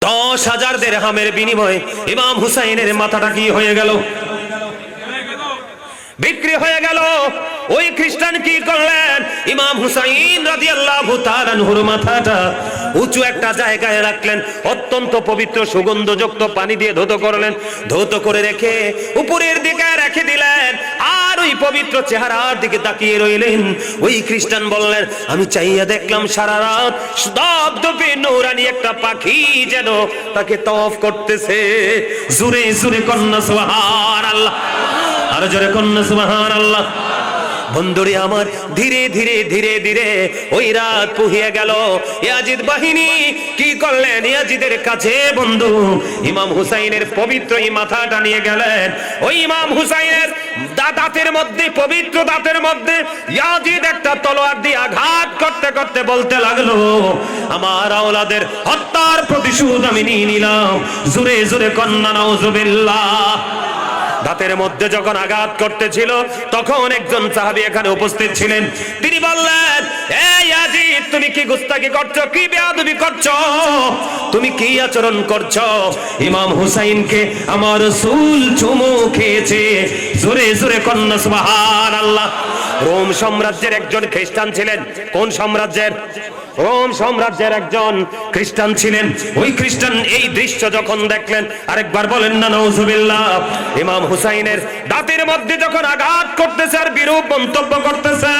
10,000 দিরহামের বিনিময়ে ইমাম হুসাইনের মাথাটা কি হয়ে গেল? বিক্রি হয়ে গেল। ওই খ্রিস্টান কি করলেন? ইমাম হুসাইন রাদিয়াল্লাহু তাআলা আনহুর মাথাটা উঁচু একটা জায়গায় রাখলেন, অত্যন্ত পবিত্র সুগন্ধযুক্ত পানি দিয়ে ধৌত করলেন, ধৌত করে রেখে উপরের দিকে রেখে দিলেন, আর ওই পবিত্র চেহারার দিকে তাকিয়ে রইলেন। ওই খ্রিস্টান বললেন, আমি চাইয়া দেখলাম সারা রাত দপদপে নূরানি একটা পাখি যেন তাকে তওয়াফ করতেছে। জোরে জোরে কন্যা সুবহানাল্লাহ, আর জোরে কন্যা সুবহানাল্লাহ। বন্ধুরে আমার, ধীরে ধীরে ধীরে ধীরে ওই রাত পুহিয়ে গেল। ইয়াজিদ বাহিনী কি করলেন? ইয়াজিদের কাছে বন্ধু ইমাম হুসাইনের পবিত্র এই মাথাটা নিয়ে গেলেন। ওই ইমাম হুসাইনের দাঁতের মধ্যে, পবিত্র দাঁতের মধ্যে ইয়াজিদ একটা তলোয়ার দিয়ে আঘাত করতে করতে বলতে লাগলো, আমার আওলাদের হত্যার প্রতিশোধ আমি নিয়ে নিলাম। জোরে জোরে কন্যা নাউজুবিল্লাহ। দাঁতের মধ্যে যখন আঘাত করতেছিল তখন একজন সাহাবী এখানে উপস্থিত ছিলেন। তিনি বললেন, এই ইয়াজিদ, তুমি কি গুস্তাখি করছো? কি বেয়াদবি করছো? তুমি কি আচরণ করছো? ইমাম হুসাইনকে আমার রাসূল চুমু খেয়েছে। জোরে জোরে কন্যা সুবহানাল্লাহ। রোম সাম্রাজ্যের একজন খ্রিস্টান ছিলেন। কোন সাম্রাজ্যের? রোম সাম্রাজ্যের একজন খ্রিস্টান ছিলেন। ওই খ্রিস্টান এই দৃশ্য যখন দেখলেন, আরেকবার বলেন না নাউজুবিল্লাহ। ইমাম হুসাইনের দাঁতের মধ্যে যখন আঘাত করতেছে আর বিরূপ মন্তব্য করতেছে,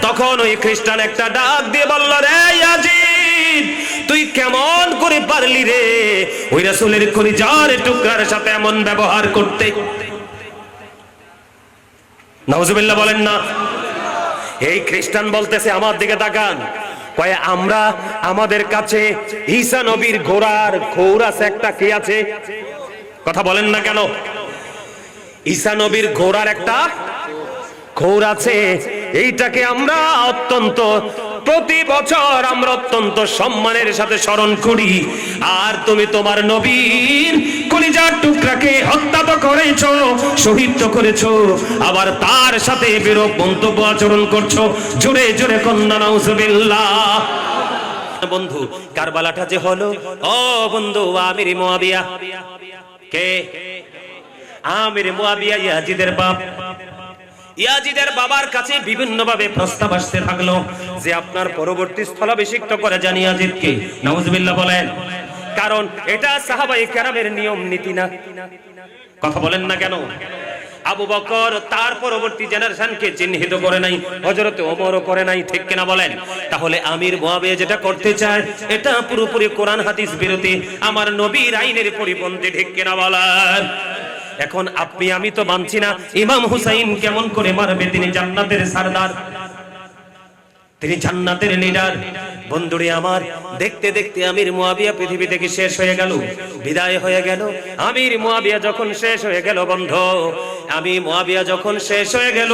তখন ওই খ্রিস্টান একটা ডাক দিয়ে বলল, রে ইয়াজিদ, তুই কেমন করে পারলি রে ওই রাসূলের কলিজার টুকরার সাথে এমন ব্যবহার করতে? নাউজুবিল্লাহ বলেন না। এই খ্রিস্টান বলতেছে, আমার দিকে তাকান, কয় আমরা, আমাদের কাছে ঈসা নবীর ঘোড়ার খৌর আছে একটা। কি আছে? কথা বলেন না কেন? ঈসা নবীর ঘোড়ার একটা খৌর আছে। এইটাকে আমরা অত্যন্ত, প্রতি বছর আমরা অত্যন্ত সম্মানের সাথে স্মরণ করি। আর তুমি তোমার নবীর কলিজার টুকরাকে হত্যা তো করেছো, শহীদ তো করেছো, আবার তার সাথে বিরূপ মন্তব্য আচরণ করছো। জোরে জোরে কন্যা নাউজুবিল্লাহ। বন্ধু, কারবালাটা যে হলো, ও বন্ধু, আমির মুয়াবিয়া। কে? আমির মুয়াবিয়া ইয়াজিদের বাপ। ইয়াজিদের বাবার কাছে বিভিন্ন ভাবে প্রস্তাব আসতে থাকলো যে আপনার পরবর্তী স্থলাভিষিক্ত করে যান ইয়াজিদকে। নাউজুবিল্লাহ বলেন। কারণ এটা সাহাবায়ে কেরামের নিয়ম নীতি না। কথা বলেন না কেন? আবু বকর তার পরবর্তী জেনারেশনকে চিহ্নিত করে নাই, হযরত ওমরও করে নাই, ঠিক কিনা বলেন? তাহলে আমির মুয়াবিয়া যেটা করতে চায় এটা পুরোপুরি কোরআন হাদিস বিরোধী, আমার নবীর আইনের পরিপন্থী, ঠিক কিনা বলেন? এখন আপনি আমি তো মানছি না। ইমাম হুসাইন কেমন করে মারবে? তিনি জান্নাতের সরদার, তিনি জান্নাতের লিডার। বন্ধুরে আমার, দেখতে দেখতে আমির মুয়াবিয়া পৃথিবী থেকে শেষ হয়ে গেল, বিদায় হয়ে গেল। আমির মুয়াবিয়া যখন শেষ হয়ে গেল বন্ধু, আমির মুয়াবিয়া যখন শেষ হয়ে গেল,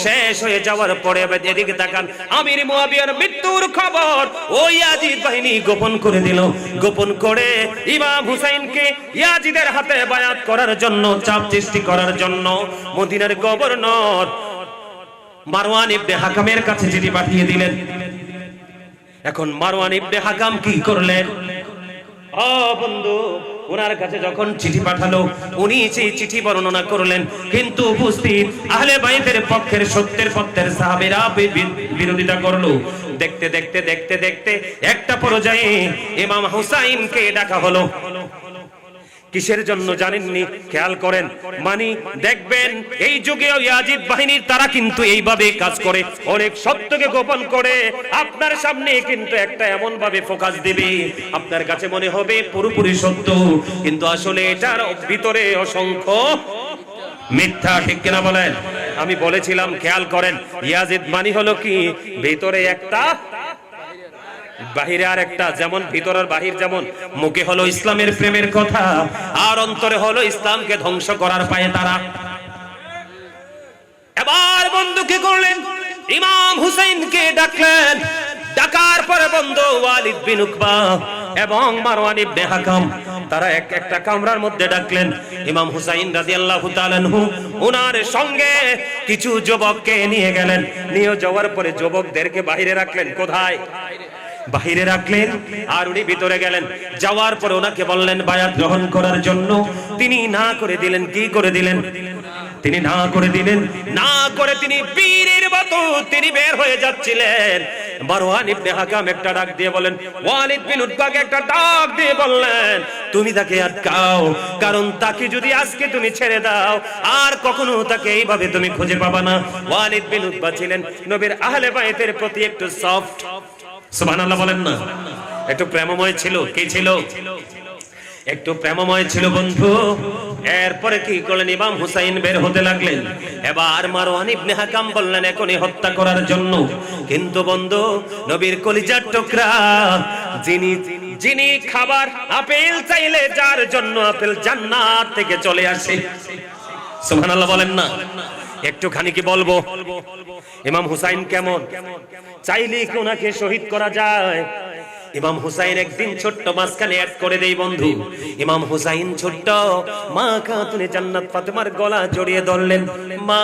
শেষ হয়ে যাওয়ার পরে এদিকে তাকান, আমির মুয়াবিয়ার মৃত্যুর খবর ওই ইয়াজিদ বাহিনী গোপন করে দিল। গোপন করে ইমাম হুসাইনকে ইয়াজিদের হাতে বায়াত করার জন্য, চাপ সৃষ্টি করার জন্য মদিনার গভর্নর মারওয়ান ইবনে হাকামের কাছে চিঠি পাঠিয়ে দিলেন। এখন মারওয়ান ইবনে হাকাম কি করলেন? ও বন্ধু, ওনার কাছে যখন চিঠি পাঠালো, উনি সেই চিঠি বর্ণনা করলেন, কিন্তু উপস্থিত আহলে বাইতের পক্ষের, সত্যের পক্ষের সাহাবীরা বিরোধিতা করলো। দেখতে দেখতে দেখতে দেখতে একটা পর্যায়ে ইমাম হুসাইনকে ডাকা হলো। কিসের জন্য জানেননি? খেয়াল করেন, মানে দেখবেন এই যুগেও ইয়াজিদ বাহিনীর তারা কিন্তু এইভাবে কাজ করে, অনেক সত্যকে গোপন করে আপনার সামনে কিন্তু একটা এমন ভাবে ফোকাস দিবে আপনার কাছে মনে হবে পুরোপুরি সত্য, কিন্তু আসলে এটার ভিতরে অসংখ্য মিথ্যা, ঠিক কিনা বলেন? আমি বলেছিলাম, খেয়াল করেন, ইয়াজিদ মানে হলো কি, ভিতরে একটা বাহিরে আর একটা। যেমন ভিতরের বাহির, যেমন মুখে হলো ইসলামের প্রেমের কথা, আর অন্তরে হলো ইসলামকে ধ্বংস করার পায়ে তারা। এবার বন্ধু কি করলেন? ইমাম হুসাইনকে ডাকলেন। ডাকার পরে বন্ধু ওয়ালিদ বিন উকবা এবং মারওয়ান ইবনে হাকাম তারা একটা কামরার মধ্যে ডাকলেন। ইমাম হুসাইন রাদিয়াল্লাহু তাআলা আনহু ওনার সঙ্গে কিছু যুবককে নিয়ে গেলেন। নিয়ে যাওয়ার পরে যুবকদেরকে বাইরে রাখলেন। কোথায়? বাহিরে রাখলেন আর উনি ভিতরে গেলেন। যাওয়ার পর ওনাকে বললেন বায়াত গ্রহণ করার জন্য। তিনি না করে দিলেন। কি করে দিলেন? তিনি না করে দিলেন। না করে তিনি বীরের মতো তিনি বের হয়ে যাচ্ছিলেন। মারওয়ান ইবনে হাকাম একটা ডাক দিয়ে বলেন, ওয়ালিদ বিন উতবাকে একটা ডাক দিয়ে বললেন, তুমি তাকে আটকাও, কারণ তাকে যদি আজকে তুমি ছেড়ে দাও আর কখনো তাকে এইভাবে তুমি খুঁজে পাবা না। ওয়ালিদ বিন উতবা ছিলেন নবীর আহলে বাইতের প্রতি একটু সফট, সুবহানাল্লাহ বলেন না, একটু প্রেমময় ছিল। কি ছিল? একটু প্রেমময় ছিল বন্ধু। এরপরে কি করলেন? ইমাম হুসাইন বের হতে লাগলেন। এবার মারওয়ান ইবনে হাকাম বললেন এখনই হত্যা করার জন্য। কিন্তু বন্ধু, নবীর কলিজার টুকরা, যিনি খাবার আপেল চাইলে যার জন্য আপেল জান্নাত থেকে চলে আসে, সুবহানাল্লাহ বলেন না। একটুখানি কি বলবো, ইমাম হুসাইন কেমন? চাইলে কি ওনাকে শহীদ করা যায়? ইমাম হুসাইন একদিন ছোট্ট মাঝখানে অ্যাড করে দেই বন্ধু। ইমাম হুসাইন ছোট্ট মা খাতুনে জান্নাত ফাতেমার গলা জড়িয়ে ধরলেন। মা,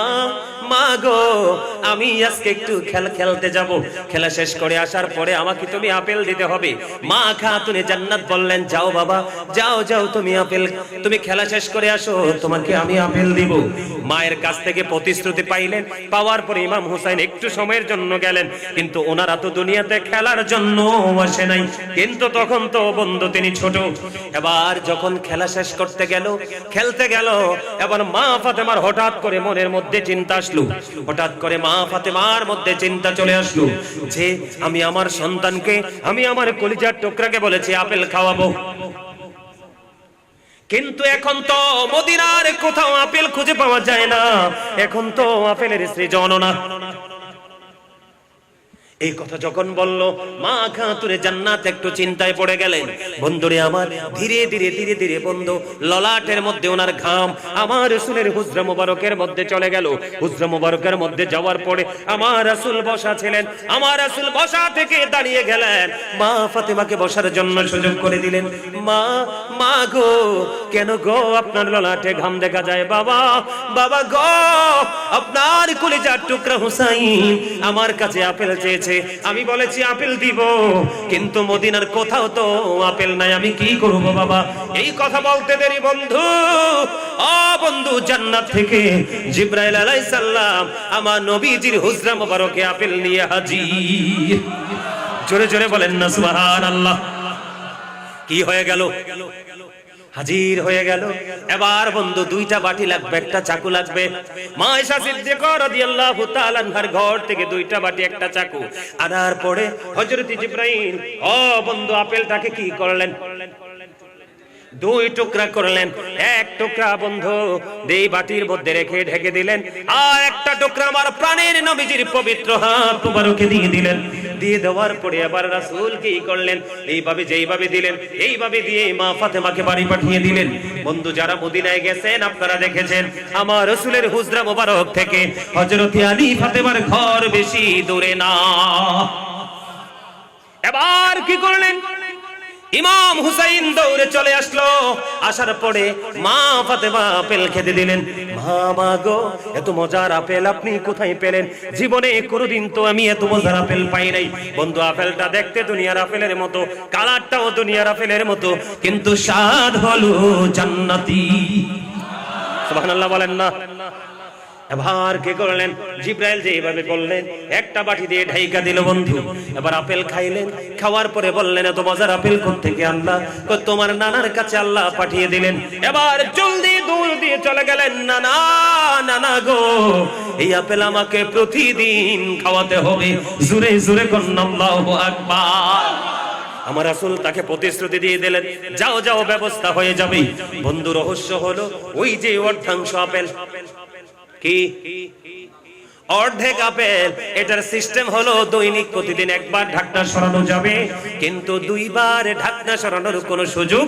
মা গো, আমি আজকে একটু খেলতে যাব, খেলা শেষ করে আসার পরে আমাকে তুমি আপেল দিতে হবে। মা খাতুনে জান্নাত বললেন, যাও বাবা, যাও যাও, তুমি খেলা শেষ করে আসো, তোমাকে আমি আপেল দিব। মায়ের কাছ থেকে প্রতিশ্রুতি পাইলেন। পাওয়ার পরে ইমাম হুসাইন একটু সময়ের জন্য গেলেন, কিন্তু ওনারা তো দুনিয়াতে খেলার জন্য আসে নাই। কিন্তু তখন তো বন্ধু তিনি ছোট। এবার যখন খেলা শেষ করতে গেল, খেলতে গেল, এবার মা ফাতেমার হঠাৎ করে মনের মধ্যে চিন্তা আসলো। হঠাৎ করে মা ফাতেমার মধ্যে চিন্তা চলে আসলো যে আমি আমার সন্তানকে, আমি আমার কলিজার টুকরাকে বলেছি আপেল খাওয়াবো, কিন্তু এখন তো মদিনার কোথাও আপেল খুঁজে পাওয়া যায় না, এখন তো আপেলের সৃজন না। এই কথা যখন বলল, মা খাতুনে জান্নাত একটু চিন্তায় পড়ে গেলেন। বন্ধুরে আমার, ধীরে ধীরে ধীরে ধীরে বন্ধু ললাটের মধ্যে ওনার ঘাম আমার রাসূলের হুজরা মুবারকের মধ্যে চলে গেল। হুজরা মুবারকের মধ্যে যাওয়ার পরে আমার রাসূল বসা ছিলেন। আমার রাসূল বসা থেকে দাঁড়িয়ে গেলেন, মা ফাতেমাকে বসার জন্য সুযোগ করে দিলেন। মা, মা গো, কেন গো আপনার ললাটে ঘাম দেখা যায়? বাবা, বাবা গো, আপনার কলিজার টুকরা হুসাইন আমার কাছে আপেল চেয়েছে, আমি বলেছি আপেল দিব, কিন্তু মদিনার কোথাও তো আপেল নাই, আমি কি করব বাবা? এই কথা বলতে দেরি বন্ধু, ও বন্ধু, জান্নাত থেকে জিবরাইল আলাইহিস সালাম আমার নবীজির হুজরা মুবারকে আপেল নিয়ে হাজির। জোরে জোরে বলেন না সুবহানাল্লাহ। কি হয়ে গেল? হাজির হয়ে গেল। এবার বন্ধু দুইটা বাটি লাগবে, একটা চাকু লাগবে। মা আয়েশা সিদ্দিকা রাদিয়াল্লাহু তাআলা আনহার ঘর থেকে দুইটা বাটি, একটা চাকু আনার পরে হযরত জিবরাইল ও বন্ধু আপেলটাকে কি করলেন? দুই টুকরা করলেন। এক টুকরা বন্ধু এই বাটির মধ্যে রেখে ঢেকে দিলেন, আর একটা টুকরা আমার প্রাণের নবীজির পবিত্র হাত মুবারকে দিয়ে দিলেন। দিয়ে দেওয়ার পরে আবার রাসূল কি করলেন? এইভাবে যেইভাবে দিলেন এইভাবে দিয়ে মা ফাতেমাকে বাড়ি পাঠিয়ে দিলেন। বন্ধু যারা মদিনায় গেছেন আপনারা দেখেছেন আমার রাসূলের হুজরা মুবারক থেকে হযরত আলী ফাতেমার ঘর বেশি দূরে না। এবার কি করলেন? ইমাম হুসাইন দৌড়ে চলে আসলো। আসার পরে মা ফাতেমা আপেল খেতে দিলেন। মা গো, এত মজার আপেল আপনি কোথায় পেলেন? জীবনে কোনোদিন তো আমি এত মজার আপেল পাই নাই। বন্ধু আপেলটা দেখতে দুনিয়ার আপেলের মতো, কালারটাও দুনিয়ার আপেলের মতো, কিন্তু স্বাদ হলো জান্নাতি। সুবহানাল্লাহ বলেন না। এবার কি করলেন? জিবরাইল যেভাবে বললেন একটা বাটি দিয়ে ঢাইকা দিল বন্ধু। এবার আপেল খাইলেন। খাওয়ার পরে বললেন এত মজার আপেল কোত্থেকে আল্লাহ? তোমার নানার কাছে আল্লাহ পাঠিয়ে দিলেন। এবার জলদি দৌড় দিয়ে চলে গেলেন, নানা, নানা গো, এই আপেল আমাকে প্রতিদিন খাওয়াতে হবে। জোরে জোরে কন্না আল্লাহু আকবার। আমার রাসূল তাকে প্রতিশ্রুতি দিয়ে দিলেন, যাও যাও, ব্যবস্থা হয়ে যাবে। বন্ধু রহস্য হলো ওই যে অর্ধাংশ আপেল, কি অর্ধেক আপেল, এটার সিস্টেম হলো দৈনিক প্রতিদিন একবার ঢাকনা সরানো যাবে, কিন্তু দুইবার ঢাকনা সরানোর কোনো সুযোগ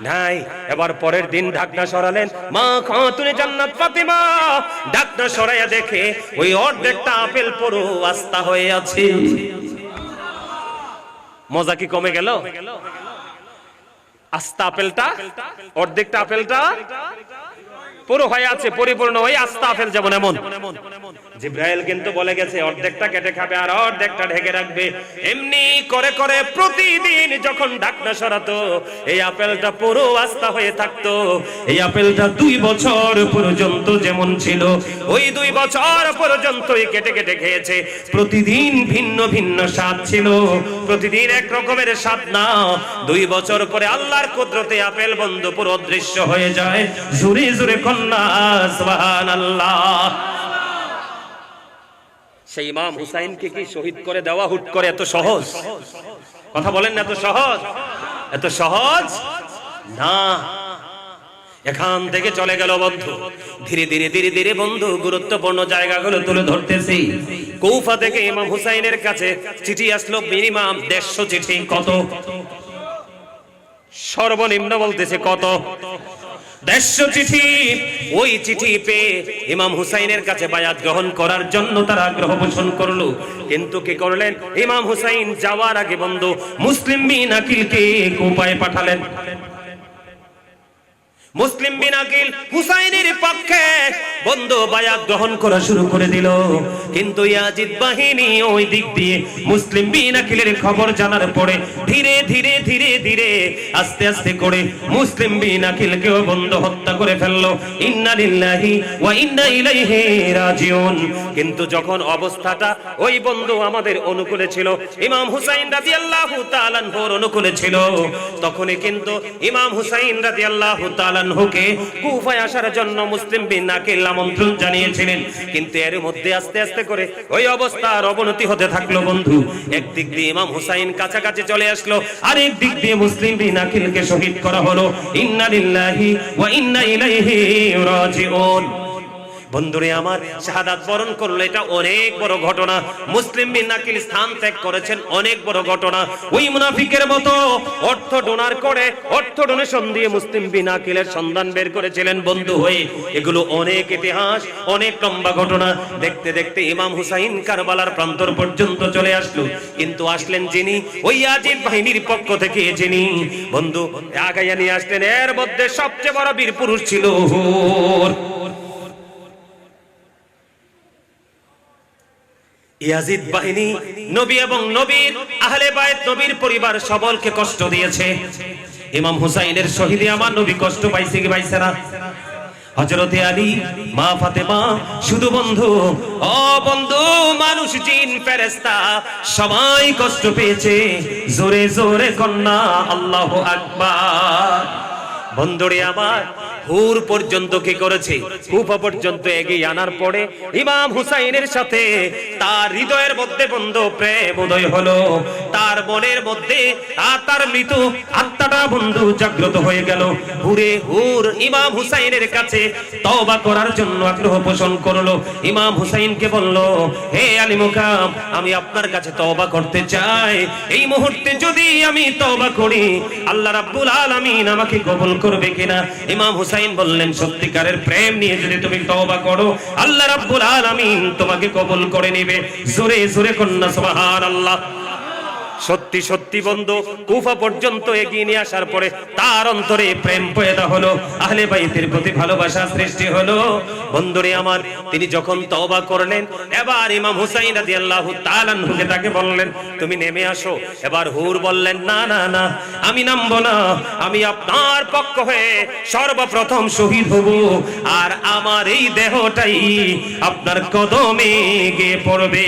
নাই। এবার পরের দিন ঢাকনা সরালেন। মা খাতুনে জান্নাত ফাতেমা ঢাকনা সরাইয়া দেখে ওই অর্ধেকটা আপেল পুরো আস্তা হয়ে আছে। মজা কি কমে গেল? আস্তা আপেলটা, অর্ধেকটা আপেলটা পুরো হয়ে আছে, পরিপূর্ণ হয়ে আস্তা আপেল যেমন এমন। জিব্রাইল কিন্তু বলে গেছে অর্ধেকটা কেটে খাবে আর অর্ধেকটা ঢেকে রাখবে। এমনি করে করে প্রতিদিন যখন ঢাকনা সরাতো এই আপেলটা পুরো আস্তা হয়ে থাকতো। এই আপেলটা 2 বছর পর্যন্ত যেমন ছিল ওই 2 বছর পর্যন্তই কেটে কেটে খেয়েছে। প্রতিদিন ভিন্ন ভিন্ন স্বাদ ছিল, প্রতিদিন এক রকমের স্বাদ না। 2 বছর পরে আল্লাহর কুদরতে আপেল বন্ধু পুরো অদৃশ্য হয়ে যায়। জোরে জোরে কন্যা সুবহানাল্লাহ। সেই ইমাম হুসাইনকে কি শহীদ করে দেওয়া হুট করে এত সহজ? কথা বলেন না, এত সহজ? এত সহজ না। এখান থেকে চলে গেল বন্ধু, ধীরে ধীরে ধীরে ধীরে বন্ধু গুরুত্বপূর্ণ জায়গাগুলো তুলে ধরতেছি। কুফা থেকে ইমাম হুসাইনের কাছে চিঠি আসলো মিনিমাম 150 চিঠি। কত? সর্বনিম্ন বলতেছে কত? 150 চিঠি। ওই চিঠি পেয়ে ইমাম হুসাইনের কাছে বায়াত গ্রহণ করার জন্য তারা আগ্রহ পোষণ করলো। কিন্তু কি করলেন? ইমাম হুসাইন যাওয়ার আগে বন্ধু মুসলিম বিন আকিলকে কুফায় পাঠালেন। মুসলিম বিন আকিল হুসাইনের পক্ষে বন্ধু বায়াত গ্রহণ করা শুরু করে দিল। কিন্তু ইয়াজিদ বাহিনী ওই দিক দিয়ে মুসলিম বিন আকিলের খবর জানার পরে ধীরে ধীরে ধীরে ধীরে আস্তে আস্তে করে মুসলিম বিন আকিলকেও বন্ধু হত্যা করে ফেললো। ইন্না লিল্লাহি ওয়া ইন্না ইলাইহি রাজিউন। কিন্তু যখন অবস্থাটা ওই বন্ধু আমাদের অনুকূলে ছিল, ইমাম হুসাইন রাদিয়াল্লাহু তাআলা আনহুর অনুকূলে ছিল, তখনই কিন্তু ইমাম হুসাইন রাদিয়াল্লাহু তাআলা হুকে কুফায় আসার জন্য মুসলিম বিন আকিল আমন্ত্রণ জানিয়েছিলেন। কিন্তু এর মধ্যে আস্তে আস্তে করে ওই অবস্থার অবনতি হতে থাকলো বন্ধু। একদিক দিয়ে ইমাম হুসাইন কাছাকাছি চলে আসলো, আরেক দিক দিয়ে মুসলিম বিন আকিলকে শহীদ করা হলো। ইন্না লিল্লাহি ওয়া ইন্না ইলাইহি রাজিউন। বন্ধুরে আমার, শাহাদাত বরণ করলো, এটা অনেক বড় ঘটনা। মুসলিম বিন আকিল স্থান ত্যাগ করেছেন, অনেক বড় ঘটনা। ওই মুনাফিকের মতো অর্থ ডোনার করে, অর্থ ডোনেশন দিয়ে মুসলিম বিন আকিলের সন্ধান বের করেছিলেন বন্ধু হয়ে। এগুলো অনেক ইতিহাস, অনেক লম্বা ঘটনা। দেখতে দেখতে ইমাম হুসাইন কারবালার প্রান্তর পর্যন্ত চলে আসলো। কিন্তু আসলেন যিনি, ওই ইয়াজিদ বাহিনীর পক্ষ থেকে যিনি বন্ধু আগাইয়া নিয়ে আসলেন, এর মধ্যে সবচেয়ে বড় বীর পুরুষ ছিল হুর। ইয়াজিদ বাহিনী নবী এবং নবীর আহলে বায়ত, নবীর পরিবার সকলকে কষ্ট দিয়েছে। ইমাম হুসাইনের শহীদে আমার নবী কষ্ট পাইছে কি পাইছে না? হযরতে আলী, মা ফাতেমা, শুধু বন্ধু ও বন্ধু মানুষ, জিন, ফেরেশতা সবাই কষ্ট পেয়েছে। জোরে জোরে কন্যা আল্লাহু আকবার। বন্ধুরে আমার, হুর পর্যন্ত কি করেছে? কুফা পর্যন্ত এগিয়ে আনার পরে ইমাম হুসাইনের সাথে তার হৃদয়ের মধ্যে বন্ধু প্রেম উদয় হলো। তার মনের মধ্যে তার মৃত আত্মাটা বন্ধু জাগ্রত হয়ে গেল। হুর ইমাম হুসাইনের কাছে তওবা করার জন্য আগ্রহ পোষণ করলো। ইমাম হুসাইনকে বলল, হে আলী মুকাম, আমি আপনার কাছে তওবা করতে চাই। এই মুহূর্তে যদি আমি তওবা করি আল্লাহ রাব্বুল আলামিন আমাকে কবুল করবে কিনা? ইমাম হুসাইন বললেন, সত্যিকারের প্রেম নিয়ে যদি তুমি তওবা করো আল্লাহ রাব্বুল আলামিন তোমাকে কবুল করে নেবে। জোরে জোরে কন্যা সুবহানাল্লাহ। সত্যি সত্যি বন্ধু কুফা পর্যন্ত এগিয়ে নিয়ে আসার পরে তার অন্তরে প্রেম পয়দা হলো, আহলে বাইতের প্রতি ভালোবাসা সৃষ্টি হলো। বন্ধুরে আমার, তিনি যখন তওবা করলেন, এবার ইমাম হুসাইন রাদিয়াল্লাহু তাআলা আনহুকে তাকে বললেন, তুমি নেমে আসো। এবার হুর বললেন, না না না, আমি নামবো না, আমি আপনার পক্ষ হয়ে সর্বপ্রথম শহীদ হব, আর আমার এই দেহটাই আপনার কদমে গিয়ে পড়বে।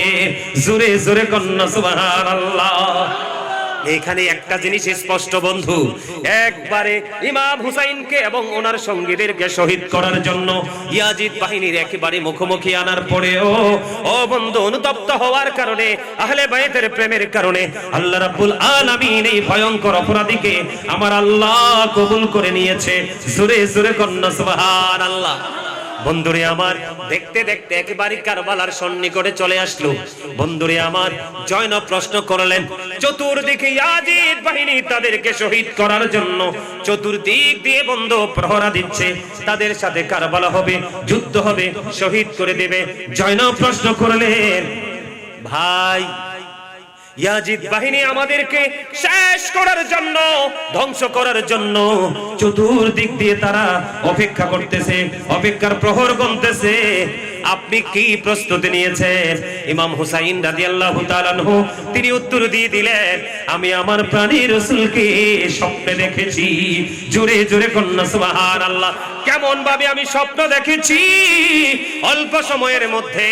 জোরে জোরে কন্যা সুবহানাল্লাহ। এখানে একটা জিনিস স্পষ্ট বন্ধু, একবারে ইমাম হুসাইনকে এবং ওনার সঙ্গীদেরকে শহীদ করার জন্য ইয়াজিদ বাহিনীর একেবারে মুখোমুখি আনার পরেও ও বন্ধু অনুতপ্ত হওয়ার কারণে, আহলে বাইতের প্রেমের কারণে আল্লাহ রাব্বুল আলামিন এই ভয়ঙ্কর অপরাধীকে আমার আল্লাহ কবুল করে নিয়েছে। জোরে জোরে কন্যা সুবহানাল্লাহ। বন্ধুরে আমার, দেখতে দেখতে একেবারে কারবালার সন্নিকটে চলে আসলো। বন্ধুরে আমার, জয়নব প্রশ্ন করলেন, চতুর্দিকে ইয়াজিদ বাহিনী তাদেরকে শহীদ করার জন্য চতুর্দিক দিয়ে বন্ধু প্রহরা দিচ্ছে, তাদের সাথে কারবালা হবে, যুদ্ধ হবে, শহীদ করে দেবে। জয়নব প্রশ্ন করলেন, ভাই, ইয়াজিদ বাহিনী আমাদেরকে শেষ করার জন্য, ধ্বংস করার জন্য চতুর্দিক দিয়ে তারা অপেক্ষা করতেছে, অপেক্ষার প্রহর গুনতেছে। আপনি কি প্রস্তুতি নিয়েছেন? ইমাম হুসাইন রাদিয়াল্লাহু তাআলা আনহু তিনি উত্তর দিয়ে দিলেন, আমি আমার প্রাণের রাসূলকে স্বপ্নে দেখেছি। জোরে জোরে কন্যা সুবহানাল্লাহ। কেমন ভাবে আমি স্বপ্ন দেখেছি? অল্প সময়ের মধ্যে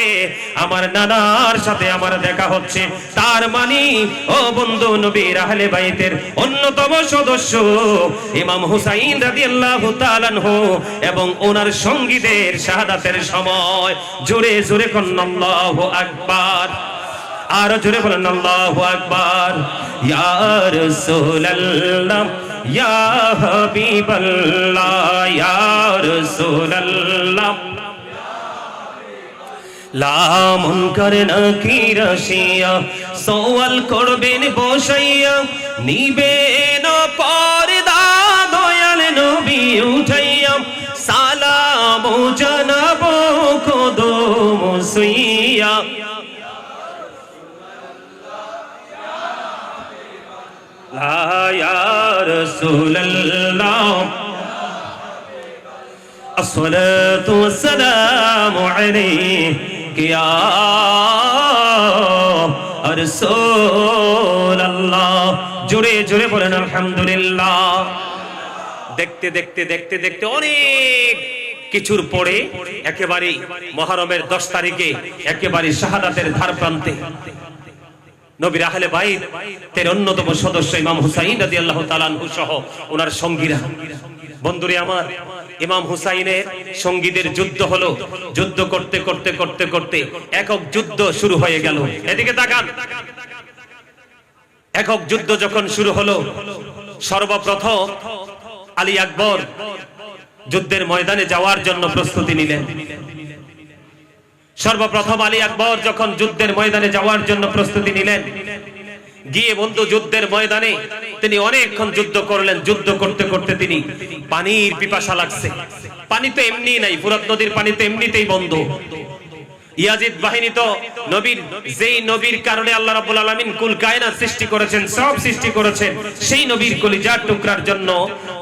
আমার নানার সাথে আমার দেখা হচ্ছে। তার মানে ও বন্ধু, নবীর আহলে বাইতের অন্যতম সদস্য ইমাম হুসাইন রাদিয়াল্লাহু তাআলা আনহু এবং ওনার সঙ্গীদের শাহাদাতের সময়। জোরে জোরে কন্যা আল্লাহু আকবার। আর জোরে বলেন আল্লাহু আকবার। ইয়া রাসূলুল্লাহ, ইয়া হাবিবাল্লাহ, ইয়া রাসূলুল্লাহ, লা মুনকার নাকির আসিয়া সওয়াল করবেন বসাইয়া, নিবেন পর্দা দয়াল নবী উঠাইয়া, সালাম জানাবো কদম ছুঁইয়া। ইয়া রাসূলুল্লাহ, আসসালাতু ওয়াসসালামু আলাইকা ইয়া রাসূলুল্লাহ। জোরে জোরে বলেন আলহামদুলিল্লাহ। দেখতে দেখতে দেখতে দেখতে অনেক কিছুর পরে একেবারে মুহররমের 10 তারিখে একেবারে শাহাদাতের ধার প্রান্তে নবীর আহলে বাইতের অন্যতম সদস্য ইমাম হুসাইন রাদিয়াল্লাহু তাআলা আনহু সহ ওনার সঙ্গীরা। বন্ধুরে আমার, ইমাম হুসাইনের সঙ্গীদের যুদ্ধ হলো। যুদ্ধ করতে করতে করতে করতে একক যুদ্ধ শুরু হয়ে গেল। এদিকে তাকান। একক যুদ্ধ যখন শুরু হলো, সর্বপ্রথম আলী আকবর যুদ্ধের ময়দানে যাওয়ার জন্য প্রস্তুতি নিলেন। সর্বপ্রথম আলী আকবর যখন যুদ্ধের ময়দানে যাওয়ার জন্য প্রস্তুতি নিলেন, গিয়ে বন্ধু যুদ্ধের ময়দানে তিনি অনেকক্ষণ যুদ্ধ করলেন। যুদ্ধ করতে করতে তিনি পানির পিপাসা লাগছে। পানি তো এমনি নাই, ফুরাত নদীর পানি তো এমনিতেই বন্ধ। ইয়াজিদ বাহিনী তো নবীর, যেই নবীর কারণে আল্লাহ রাব্বুল আলামিন কুল কায়নাত সৃষ্টি করেছেন, সব সৃষ্টি করেছেন, সেই নবীর কলিজার টুকরার জন্য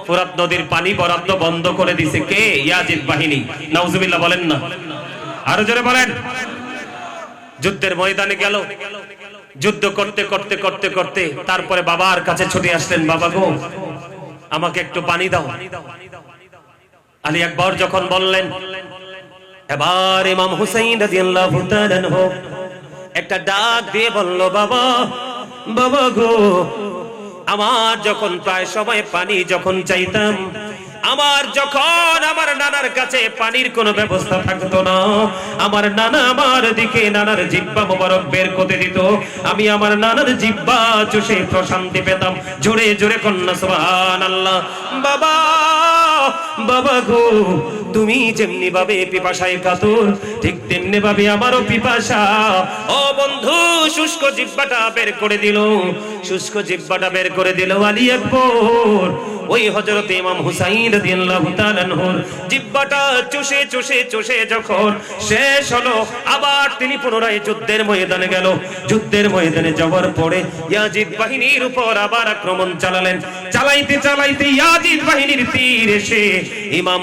ফুরাত নদীর পানি বরাদ্দ বন্ধ করে দিয়েছে কে? ইয়াজিদ বাহিনী। নাউজুবিল্লাহ বলেন না, আরো জোরে বলেন। যুদ্ধের ময়দানে গেল, যুদ্ধ করতে করতে করতে করতে তারপরে বাবার কাছে ছুটে আসলেন, বাবা গো আমাকে একটু পানি দাও। আলী আকবর যখন বললেন, এবার ইমাম হুসাইন রাদিয়াল্লাহু তাআলা আনহু একটা ডাক দিয়ে বলল, বাবা বাবা গো, আমার যখন প্রায় সময় পানি যখন চাইতাম, আমার যখন আমার নানার কাছে পানির কোনো ব্যবস্থা থাকতো না, আমার নানা আমার দিকে নানার জিহ্বা মোবারক বের করে দিত, আমি আমার নানার জিহ্বা চুষে প্রশান্তি পেতাম। জোরে জোরে কন্যা সুবহানাল্লাহ। বাবা বাবা গো, তুমি যেমনি ভাবে পিপাসায় কাতর, ঠিক তেমনি ভাবে আমারও পিপাসা। ও বন্ধু, শুষ্ক জিহ্বাটা বের করে দিল, শুষ্ক জিহ্বাটা বের করে দিল আলী আকবর। ওই হযরত ইমাম হুসাইন রাদিয়াল্লাহু তাআলা আনহুর জিহ্বাটা চুষে চুষে চুষে যখন শেষ হলো, আবার তিনি পুনরায় যুদ্ধের ময়দানে গেল। যুদ্ধের ময়দানে যাওয়ার পরে ইয়াজিদ বাহিনীর উপর আবার আক্রমণ চালালেন। চালাইতে চালাইতে ইয়াজিদ বাহিনীর তীর এসে ইমাম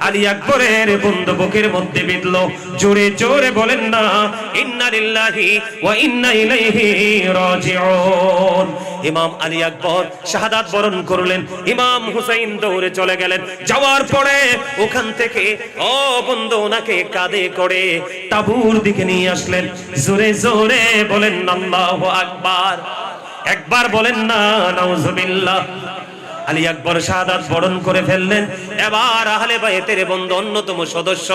আলী আকবরের বন্দুকের মধ্যে বিঁধল। জোরে জোরে বলেন না, ইন্না লিল্লাহি ওয়া ইন্না ইলাইহি রাজিউন। ইমাম আলী আকবর শাহাদাত বরণ করলেন। ইমাম হুসাইন দৌড়ে চলে গেলেন। যাওয়ার পরে ওখান থেকে ও বন্ধু ওনাকে কাঁধে করে তাবুর দিকে নিয়ে আসলেন। জোরে জোরে বলেন আল্লাহু আকবার। একবার বলেন না নাউজুবিল্লাহ। আলী আকবর শাহাদাত বরণ করে ফেললেন। এবার আহলে বাইতের বন্ধু অন্যতম সদস্য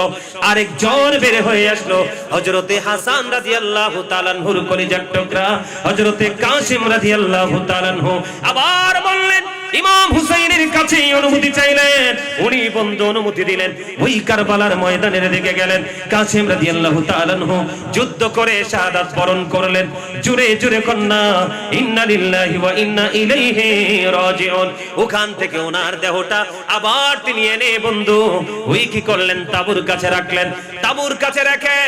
আরেকজন বের হয়ে আসলো, হযরতে হাসান রাদিয়াল্লাহু তাআলা আনহুর কলিজার টুকরা হযরতে কাসিম রাদিয়াল্লাহু তাআলা আনহু। আবার বললেন, ইমাম হুসাইনের কাছে অনুমতি চাইলেন, উনি বন্ধু অনুমতি দিলেন। ওই কারবালার ময়দানের দিকে গেলেন। কাসিম রাদিয়াল্লাহু তাআলা আনহু যুদ্ধ করে শাহাদাত বরণ করলেন। জোরে জোরে কন্যা ইন্না লিল্লাহি ওয়া ইন্না ইলাইহি রাজিউন। ওখান থেকে ওনার দেহটা আবার তিনি এনে বন্ধু ওই কি করলেন, তাবুর কাছে রাখলেন। তাবুর কাছে রেখে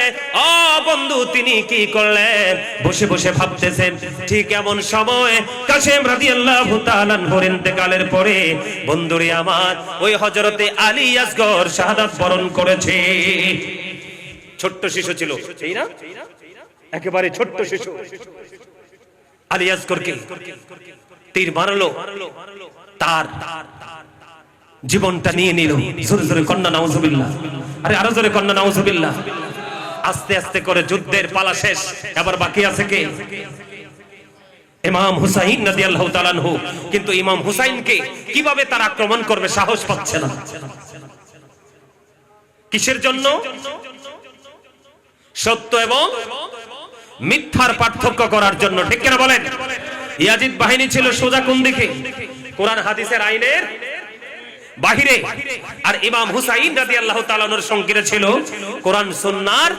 ও বন্ধু তিনি কি করলেন, বসে বসে ভাবতেছেন। ঠিক এমন সময় কাসিম রাদিয়াল্লাহু তাআলা আনহুর ইন্তেকালের পরে বন্ধুরে আমার ওই হযরতে আলী আসগর শাহাদাত বরণ করেছে। ছোট্ট শিশু ছিল, এই না, একেবারে ছোট্ট শিশু। আলী আসগরকে তীর মারলো, তার জীবনটা নিয়ে নিল। জোরে জোরে কন্যা নাউজুবিল্লাহ, আরে আরো জোরে কন্যা নাউজুবিল্লাহ। আস্তে আস্তে করে যুদ্ধের পালা শেষ, এবার বাকি আছে কে? ইমাম হুসাইন রাদিয়াল্লাহু তাআলা আনহু। কিন্তু ইমাম হুসাইনকে কিভাবে তার আক্রমণ করবে সাহস পাচ্ছে না। কিসের জন্য? সত্য এবং মিথ্যার পার্থক্য করার জন্য, ঠিক কিনা বলেন? ইয়াজিদ বাহিনী ছিল সোজা কোন দিকে? কোরআন হাদিসের আইনের বাহিরে। আর ইমাম হুসাইন রাদিয়াল্লাহু তাআলা আনহুর সঙ্গীরা ছিল কোরআন সুন্নাহর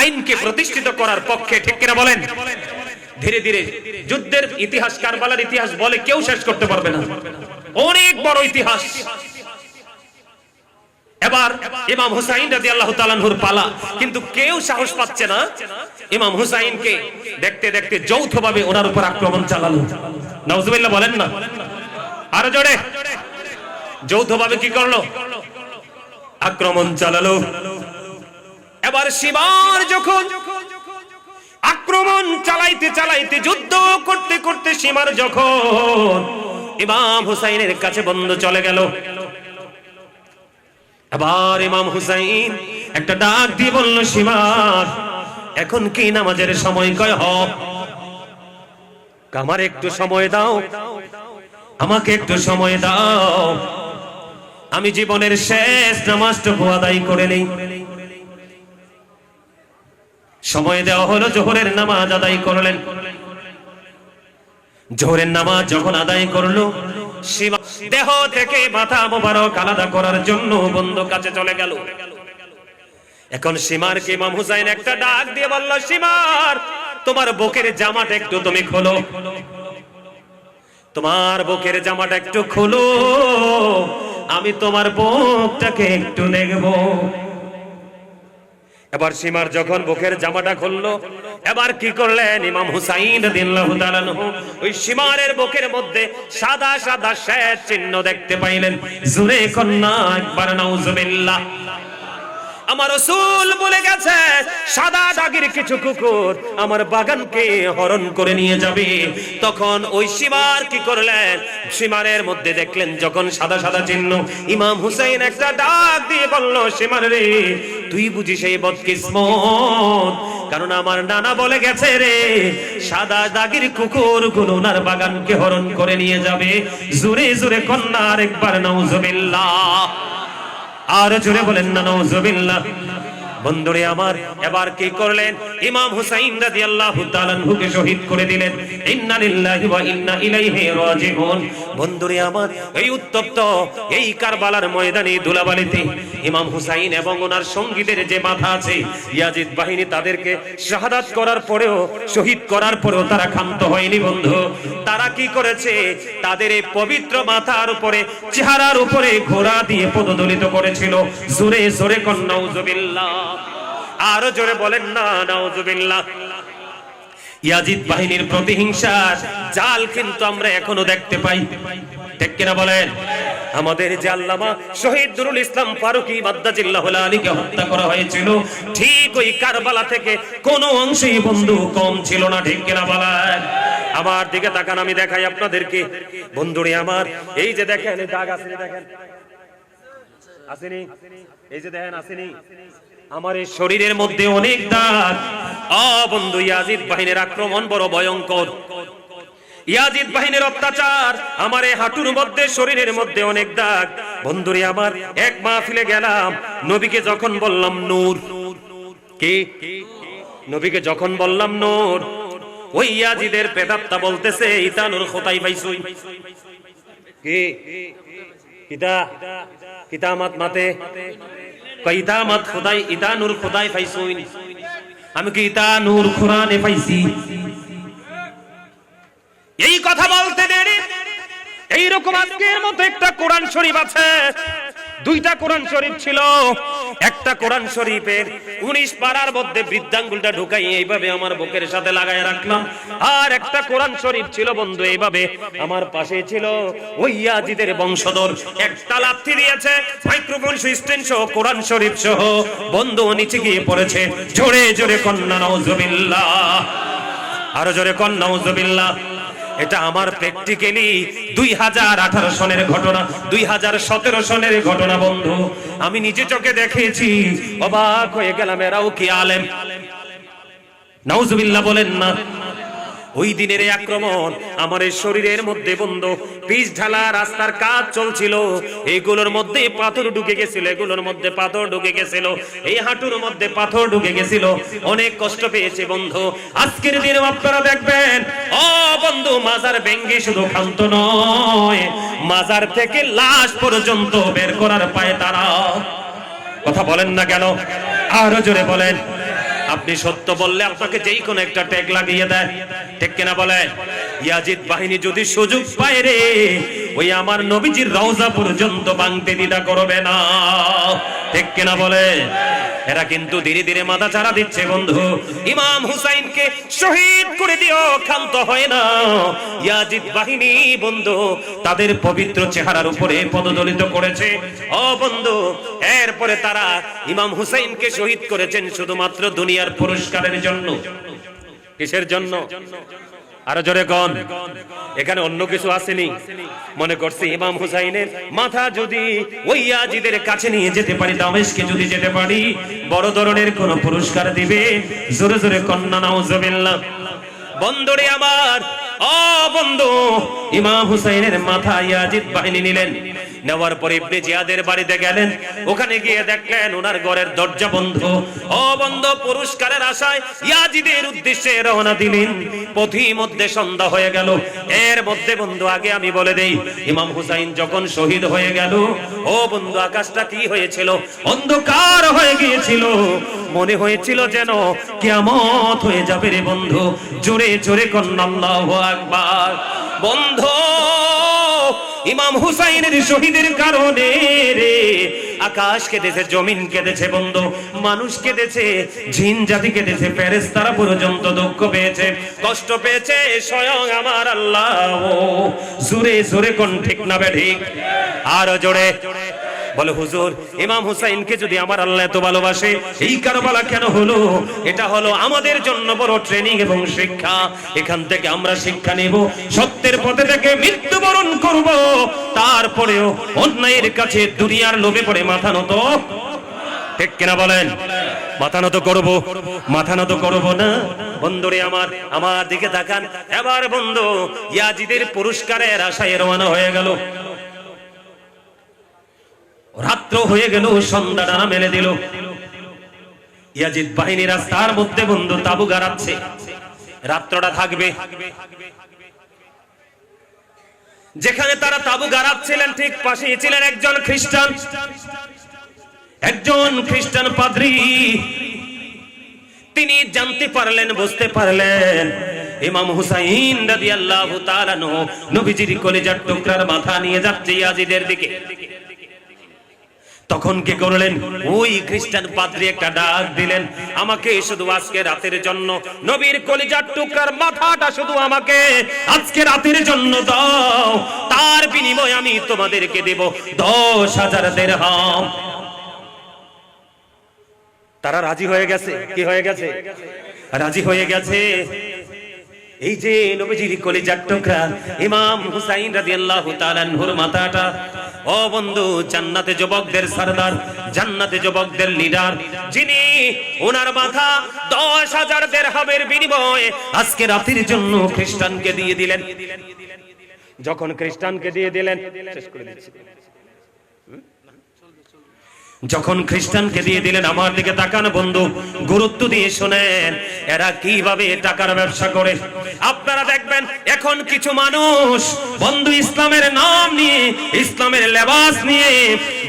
আইনকে প্রতিষ্ঠিত করার পক্ষে, ঠিক কিনা বলেন? ধীরে ধীরে যুদ্ধের ইতিহাস, কারবালার ইতিহাস বলে কেউ শেষ করতে পারবে না, অনেক বড় ইতিহাস। এবার ইমাম হুসাইন রাদিয়াল্লাহু তাআলা আনহুর পালা, কিন্তু কেউ সাহস পাচ্ছে না ইমাম হুসাইনকে। দেখতে দেখতে যৌথভাবে ওনার উপর আক্রমণ চালালো। নাউজুবিল্লাহ বলেন না, আরো জোরে। যৌথভাবে কি করলো? আক্রমণ চালালো। এবার সীমার যখন আক্রমণ চালাইতে চালাইতে, যুদ্ধ করতে করতে সীমার যখন ইমাম হুসাইনের কাছে বন্ধু চলে গেল, এবার ইমাম হুসাইন একটা ডাক দিয়ে বলল, সীমার এখন কি নামাজের সময়? কয় হ। আমার একটু সময় দাও, আমাকে একটু সময় দাও, আমি জীবনের শেষ নামাজটুকু আদায় করে নেই। সময় দেওয়া হলো, জোহরের নামাজ আদায় করলেন। জোহরের নামাজ যখন আদায় করলো, দেহ থেকে মাথা মোবারক আলাদা করার জন্য বন্ধু কাছে চলে গেল। এখন সীমারকে ইমাম হুসাইন একটা ডাক দিয়ে বলল, সীমার তোমার বুকের জামাটা একটু তুমি খোলো, তোমার বুকের জামাটা একটু খোলো, আমি তোমার বুকটাকে একটু দেখব। এবার সীমার যখন বুকের জামাটা খুললো, এবার কি করলেন ইমাম হুসাইন রাদিয়াল্লাহু তাআলা আনহু? ওই সীমারের বুকের মধ্যে সাদা সাদা শ্বেত চিহ্ন দেখতে পাইলেন। জোরে কন্যা একবার নাউজুবিল্লাহ। আমার রাসূল বলে গেছে, সাদা দাগের কিছু কুকুর আমার বাগানকে হরণ করে নিয়ে যাবে। তখন ওই সীমার কি করলেন? সীমারের মধ্যে দেখলেন যখন সাদা সাদা চিহ্ন, ইমাম হুসাইন একটা ডাক দিয়ে বলল, সীমার রে, তুই বুঝি সেই বদকিসমত? কারণ আমার নানা বলে গেছে রে, সাদা দাগের কুকুর গুলো ওনার বাগানকে হরণ করে নিয়ে যাবে। জোরে জোরে কন্যা আরেকবার নাউজুবিল্লাহ, আর জোরে বলেন না নাউজুবিল্লাহ। বন্ধুরে আমার, এবার কি করলেন? ইমাম হুসাইন রাদিয়াল্লাহু তাআলা আনহুকে শহীদ করে দিলেন। ইন্না লিল্লাহি ওয়া ইন্না ইলাইহি রাজিউন। বন্ধুরে আমার, এই উত্তপ্ত এই কারবালার ময়দানে ধুলাবালিতে ইমাম হুসাইন এবং ওনার সঙ্গীদের যে মাথা আছে, ইয়াজিদ বাহিনী তাদেরকে শাহাদাত করার পরেও, শহীদ করার পরেও তারা ক্ষান্ত হয়নি বন্ধু। তারা কি করেছে? তাদের এই পবিত্র মাথার উপরে, চেহারার উপরে ঘোড়া দিয়ে পদদলিত করেছিল। জোরে জোরে কন্যা নাউজুবিল্লাহ, আরো জোরে বলেন না নাউজুবিল্লাহ। ইয়াজিদ বাহিনীর প্রতিহিংসার জাল কিন্তু আমরা এখনো দেখতে পাই, ঠিক কিনা বলেন? আমাদের যে আল্লামা শহীদ নুরুল ইসলাম ফারুকী মাদ্দাজিল্লাহুল আলীকে হত্যা করা হয়েছিল, ঠিক ওই কারবালা থেকে কোনো অংশেই বন্ধু কম ছিল না, ঠিক কিনা বলেন? আমার দিকে তাকান, আমি দেখাই আপনাদেরকে। বন্ধুরে আমার, এই যে দেখেন দাগ আছে, দেখেন আসেনি, এই যে দেখেন আসেনি, আমার এই শরীরের মধ্যে অনেক দাগ। বন্ধু, ইয়াজিদ বাহিনীর আক্রমণ বড় ভয়ঙ্কর, ইয়াজিদ বাহিনীর অত্যাচার। আমার এই হাঁটুর মধ্যে, শরীরের মধ্যে অনেক দাগ। বন্ধুরে আমার, এক মাহফিলে গেলাম, নবীকে যখন বললাম নূর, কে? নবীকে যখন বললাম নূর, ওই ইয়াজিদের প্রেতাত্মা বলতেছে, ইতা নূর খোদাই পাইছুই। কে? কিতা কিতামাত মাতে কইতা মত খোদাই, ইতা নূর খোদাই পাইছুই। আমি কি ইতা নূর কোরআনে পাইছি? এই কথা বলতে দেরি, এইরকম আজকের মতো একটা কোরআন শরীফ আছে, দুইটা কোরআন শরীফ ছিল। একটা কোরআন শরীফের 19 পারার মধ্যে বৃদ্ধাঙ্গুলটা ঢুকাই এইভাবে আমার বুকের সাথে লাগায় রাখলাম। আর একটা কোরআন শরীফ ছিল বন্ধু এইভাবে আমার পাশে ছিল। ওই ইয়াজিদের বংশধর একটা লাথি দিয়েছে, মাইক্রোফোন স্ট্যান্ড সহ কোরআন শরীফ সহ বন্ধু নিচে গিয়ে পড়েছে। জোরে জোরে কন্না নাউজুবিল্লাহ, আরো জোরে কন্না নাউজুবিল্লাহ। এটা আমার প্র্যাকটিক্যালি 2018 সনের ঘটনা, 2017 সনের ঘটনা বন্ধু। আমি নিজে চোখে দেখেছি, অবাক হয়ে গেলাম, এরাও কি আলেম? নাউজুবিল্লাহ বলেন না। ওই দিনের এই আক্রমণ আমার এই শরীরের মধ্যে বন্ধু, পিচ ঢালা রাস্তার কাজ চলছিল, এইগুলোর মধ্যে পাথর ঢুকে গেছিল, এগুলোর মধ্যে পাথর ঢুকে গেছিল, এই হাঁটুর মধ্যে পাথর ঢুকে গেছিল, অনেক কষ্ট পেয়েছে বন্ধু। আজকের দিনে আপনারা দেখবেন, ও বন্ধু, মাজার ভেঙ্গে শুধু ক্ষান্ত নয়, মাজার থেকে লাশ পর্যন্ত বের করার পায় তারা। কথা বলেন না কেন? আরো জোরে বলেন। আপনি সত্য বললে আপনাকে যেই কোনো একটা ট্যাগ লাগিয়ে দেয়, ঠিক কিনা বলেন? ইয়াজিদ বাহিনী যদি সুযোগ পায় রে, ওই আমার নবীজির রওজা পর্যন্ত ভাঙতে দ্বিধা করবে না, ঠিক কিনা বলেন? এরা কিন্তু ধীরে ধীরে মাথা চারা দিচ্ছে বন্ধু। ইমাম হুসাইনকে শহীদ করে দিও, ক্ষান্ত হয় না ইয়াজিদ বাহিনী বন্ধু, তাদের পবিত্র চেহারার উপরে পদদলিত করেছে। ও বন্ধু, এরপরে তারা ইমাম হুসাইনকে শহীদ করেছেন শুধুমাত্র দুনিয়ার পুরস্কারের জন্য। কিসের জন্য? আরো জোরে কোন? এখানে অন্য কিছু আসেনি? মনে করছি ইমাম হুসাইনের মাথা যদি ওই ইয়াজিদের কাছে নিয়ে যেতে পারি, দামেশকে যদি যেতে পারি, বড় ধরনের কোন পুরস্কার দিবে। জোরে জোরে কন্না নাউজুবিল্লাহ। বন্ধুরে আমার, ও বন্ধু, ইমাম হুসাইনের মাথা ইয়াজিদ বাহিনী নিলেন। নেওয়ার পরে ইবনে জিয়াদের বাড়িতে গেলেন, ওখানে গিয়ে দেখলেন ওনার ঘরের দরজা বন্ধ। ও বন্ধু, পুরস্কারের আশায় ইয়াজিদের উদ্দেশ্যে রওনা দিলেন। পথি মধ্যে সন্ধ্যা হয়ে গেল। এর মধ্যে বন্ধু আগে আমি বলে দেই, ইমাম হুসাইন যখন শহীদ হয়ে গেল, ও বন্ধু, আকাশটা কি হয়েছিল? অন্ধকার হয়ে গিয়েছিল। মনে হয়েছিল যেন কিয়ামত হয়ে যাবে রে বন্ধু। জোরে জোরে কন্না আল্লাহু আকবার। বন্ধু, ইমাম হুসাইনের শহীদের কারণে রে আকাশ কেঁদেছে, জমিন কেঁদেছে বন্ধু, মানুষ কেঁদেছে, জিন জাতি কেঁদেছে, ফেরেশতারা পর্যন্ত দুঃখ পেয়েছে, কষ্ট পেয়েছে স্বয়ং আমার আল্লাহ। জোরে জোরে কোন ঠিক না বেঠিক? আরো জোরে বলে, হুজুর, ইমাম হুসাইনকে যদি আমার আল্লাহ এত ভালোবাসে, এই কারবালা কেন হলো? এটা হলো আমাদের জন্য বড় ট্রেনিং এবং শিক্ষা। এখান থেকে আমরা শিক্ষা নেব, সত্যের পথে থেকে মৃত্যুবরণ করব, তারপরেও অন্যায়ের কাছে দুনিয়ার লোভে পড়ে মাথা নত, ঠিক কিনা বলেন? মাথা নত করব, মাথা নত করব না। বন্ধুরে আমার, আমার দিকে তাকান। এবার বন্ধু ইয়াজিদের পুরস্কারের আশায় রওনা হয়ে গেল। রাত্র হয়ে গেল, সন্ধ্যা ডানা মেলে দিল। ইয়াজিদ বাহিনী রাস্তার মধ্যে বন্ধু তাবু গাড়াচ্ছে, রাত্রটা থাকবে। যেখানে তারা তাবু গাড়াচ্ছিলেন ঠিক পাশেই ছিলেন একজন খ্রিস্টান, একজন খ্রিস্টান পাদ্রী। তিনি জানতে পারলেন, বুঝতে পারলেন ইমাম হুসাইন রাদিয়াল্লাহু তাআলা নবীজির কলিজার টুকরার মাথা নিয়ে যাচ্ছে ইয়াজিদের দিকে। তখন কি করলেন? ওই খ্রিস্টান পাদ্রী একটা ডাক দিলেন, আমাকে শুধু আজকে রাতের জন্য নবীর কলিজার টুকরার মাথাটা শুধু আমাকে আজকে রাতের জন্য দাও, তার বিনিময়ে আমি তোমাদেরকে দেব 10,000 দিরহাম। তারা রাজি হয়ে গেছে। কি হয়ে গেছে? রাজি হয়ে গেছে। এই যে নবীজির কলিজার টুকরা ইমাম হুসাইন রাদিয়াল্লাহু তাআলা আনহুর মাথাটা, ও বন্ধু, জান্নাতে যুবকদের সরদার, জান্নাতে যুবকদের লিডার, যিনি ওনার মাথা 10,000 দিরহামের বিনিময়ে আজকে রাতের জন্য খ্রিস্টানকে দিয়ে দিলেন। যখন খ্রিস্টানকে দিয়ে দিলেন, শেষ করে দিচ্ছি, যখন খ্রিস্টানকে দিয়ে দিলেন, আমার দিকে তাকান বন্ধু, গুরুত্ব দিয়ে শুনেন এরা কিভাবে টাকার ব্যবসা করে। আপনারা দেখবেন এখন কিছু মানুষ বন্ধু ইসলামের নাম নিয়ে, ইসলামের লেবাস নিয়ে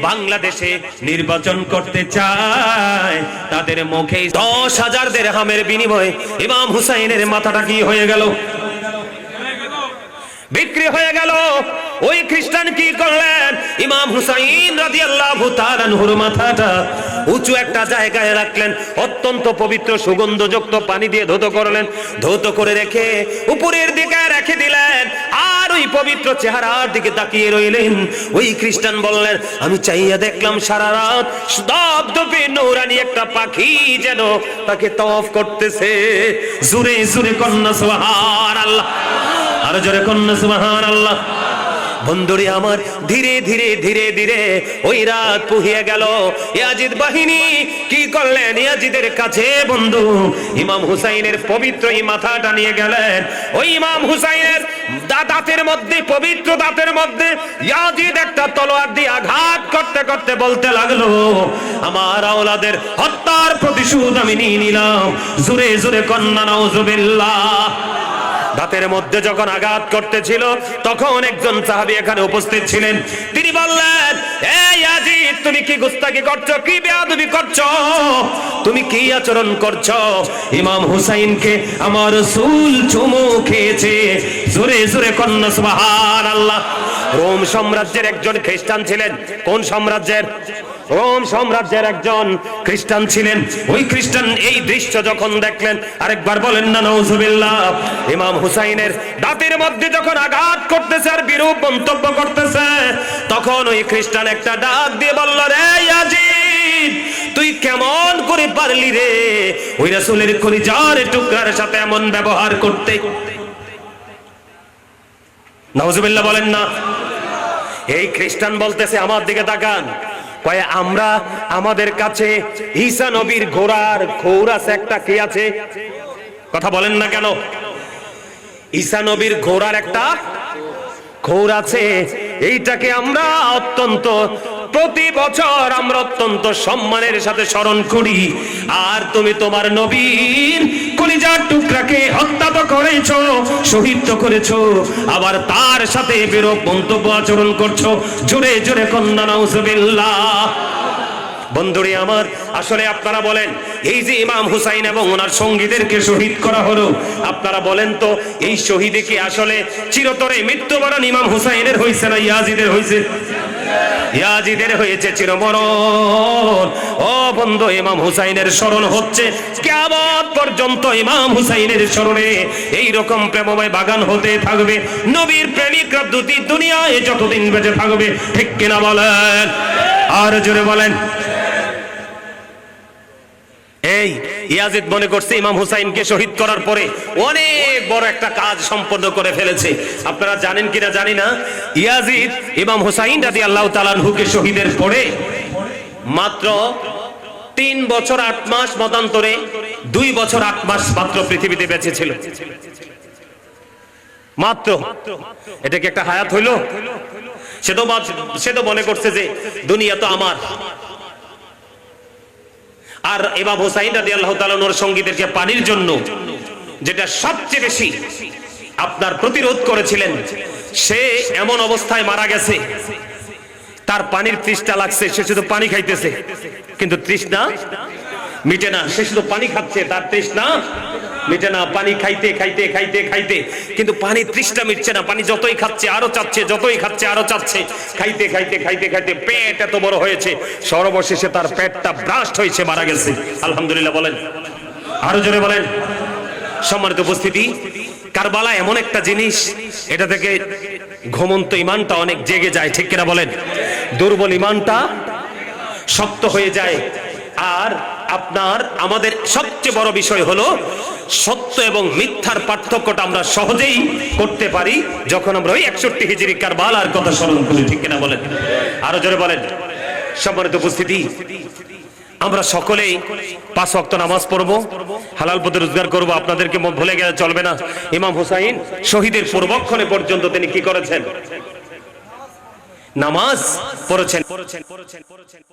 বাংলাদেশে নির্বাচন করতে চায়। তাদের মুখে 10,000 দিরহামের বিনিময়ে ইমাম হুসাইনের মাথাটা কি হয়ে গেল? বিক্রি হয়ে গেল। ওই খ্রিস্টান কি করলেন? ইমাম হুসাইন রাদিয়াল্লাহু তাআলা আনহুর মাথাটা উঁচু একটা জায়গায় রাখলেন, অত্যন্ত পবিত্র সুগন্ধযুক্ত পানি দিয়ে ধৌত করলেন, ধৌত করে রেখে উপরের দিকে রেখে দিলেন, আর ওই পবিত্র চেহারার দিকে তাকিয়ে রইলেন। ওই খ্রিস্টান বললেন, আমি চাইয়া দেখলাম সারা রাত দপদপে নূরানি একটা পাখি যেন তাকে তওয়াফ করতেছে। জোরে জোরে কন্যা সুবহানাল্লাহ, আর জোরে কন্যা সুবহানাল্লাহ। বন্ধুরে আমার, ধীরে ধীরে ধীরে ধীরে ওই রাত পুহিয়ে গেল। ইয়াজিদ বাহিনী কি করলেন? ইয়াজিদের কাছে বন্ধু ইমাম হুসাইনের পবিত্র এই মাথাটা নিয়ে গেলেন। ওই ইমাম হুসাইনের দাঁতের মধ্যে, পবিত্র দাঁতের মধ্যে ইয়াজিদ একটা তলোয়ার দিয়ে আঘাত করতে করতে বলতে লাগলো, আমার আওলাদের হত্যার প্রতিশোধ আমি নিয়ে নিলাম। জোরে জোরে কন্যা নাউজুবিল্লাহ। দাঁতের মধ্যে যখন আঘাত করতেছিল তখন একজন সাহাবী এখানে উপস্থিত ছিলেন। তিনি বললেন, এই ইয়াজিদ, তুমি কি গুস্তাখি করছো, কি বেয়াদবি করছো, তুমি কি আচরণ করছো? ইমাম হুসাইনকে আমার রাসূল চুমু খেয়েছে। জোরে জোরে কন্যা সুবহানাল্লাহ। রোম সাম্রাজ্যের একজন খ্রিস্টান ছিলেন। কোন সাম্রাজ্যের? রোম সাম্রাজ্যের একজন খ্রিস্টান ছিলেন। ওই খ্রিস্টান এই দৃশ্য যখন দেখলেন, আরেকবার বলেন না নাউজুবিল্লাহ, ইমাম হুসাইনের দাঁতের মধ্যে যখন আঘাত করতেছে আর বিরূপ মন্তব্য করতেছে, তখন ওই খ্রিস্টান একটা ডাক দিয়ে বলল, রে ইয়াজিদ, তুই কেমন করে পারলি রে ওই রাসূলের কলিজার টুকরার সাথে এমন ব্যবহার করতে? নাউজুবিল্লাহ বলেন না। এই খ্রিস্টান বলতেছে, আমার দিকে তাকান, কয় আমরা, আমাদের কাছে ঈসা নবীর ঘোড়ার খৌরাস একটা কি আছে? কথা বলেন না কেন? ঈসা নবীর ঘোড়ার একটা খৌর আছে, এইটাকে আমরা অত্যন্ত প্রতি বছর আমরা অত্যন্ত সম্মানের সাথে স্মরণ করি। আর তুমি তোমার নবীর কলিজার টুকরাকে হত্যা তো করেছো, শহীদ তো করেছো, আবার তার সাথে বিরূপ মন্তব্য আচরণ করছো। জোরে জোরে কন্যা নাউজুবিল্লাহ। বন্ধুরে আমার, আসলে আপনারা বলেন, এই যে ইমাম হুসাইন এবং ওনার সঙ্গীদেরকে শহীদ করা হলো, আপনারা বলেন তো এই শহীদে কি আসলে চিরতরে মৃত্যুবরণ ইমাম হুসাইনের হয়েছে না ইয়াজিদের হয়েছে? ইয়াজিদের হয়েছে চিরমরণ। ও বন্ধু, ইমাম হুসাইনের স্মরণ হচ্ছে কিয়ামত পর্যন্ত। ইমাম হুসাইনের স্মরণে এই রকম প্রেমময় বাগান হতে থাকবে। নবীর প্রেমিকরা দুনিয়ায় যতদিন বেঁচে থাকবে, ঠিক কিনা বলেন? আর জোরে বলেন। এই ইয়াজিদ মনে করছে ইমাম হুসাইনকে শহীদ করার পরে অনেক বড় একটা কাজ সম্পন্ন করে ফেলেছে। আপনারা জানেন কিনা জানি না, ইয়াজিদ ইমাম হুসাইন রাদিয়াল্লাহু তাআলা আনহুকে শহীদের পরে মাত্র 3 বছর 8 মাস, মতান্তরে 2 বছর 8 মাস মাত্র পৃথিবীতে বেঁচে ছিল। মাত্র। এটা কি একটা হায়াত হইল? সে তো মনে করছে যে দুনিয়া তো আমার। আর ইমাম হুসাইন রাদিয়াল্লাহু তাআলা ওর সঙ্গীদেরকে পানির জন্য যেটা সবচেয়ে বেশি আপনার প্রতিরোধ করেছিলেন, সে এমন অবস্থায় মারা গেছে, তার পানির তৃষ্ণা লাগছে, সে শুধু পানি খাইতেছে, কিন্তু তৃষ্ণা মিটে না। সে শুধু পানি খাচ্ছে, তার তৃষ্ণা মিটে না। পানি খাইতে খাইতে খাইতে খাইতে কিন্তু পানি তৃষ্ণা মিটছে না। পানি যতই খাচ্ছে আরো চাচ্ছে, যতই খাচ্ছে আরো চাচ্ছে। খাইতে খাইতে খাইতে খাইতে পেট এত বড় হয়েছে, সর্বশেষে তার পেটটা ব্রাস্ট হয়েছে, মারা গেছে। আলহামদুলিল্লাহ বলেন, আরো জোরে বলেন। সম্মানিত উপস্থিতি, কারবালা এমন একটা জিনিস, এটা থেকে ঘুমন্ত ইমানটা অনেক জেগে যায়, ঠিক কিনা বলেন? দুর্বল ইমানটা শক্ত হয়ে যায়। আর আপনার আমাদের সবচেয়ে বড় বিষয় হলো সত্য এবং মিথ্যার পার্থক্যটা আমরা সহজেই করতে পারি যখন আমরা ওই 61 হিজরি কারবালার কথা স্মরণ করি, ঠিক কিনা বলেন? আরো জোরে বলেন। সম্মানিত উপস্থিতি, আমরা সকলেই 5 ওয়াক্ত নামাজ পড়বো, হালাল পথে রোজগার করবো। আপনাদেরকে ভুলে গেলে চলবে না, ইমাম হুসাইন শহীদের পূর্বক্ষণে পর্যন্ত তিনি কি করেছেন? নামাজ পড়েছেন।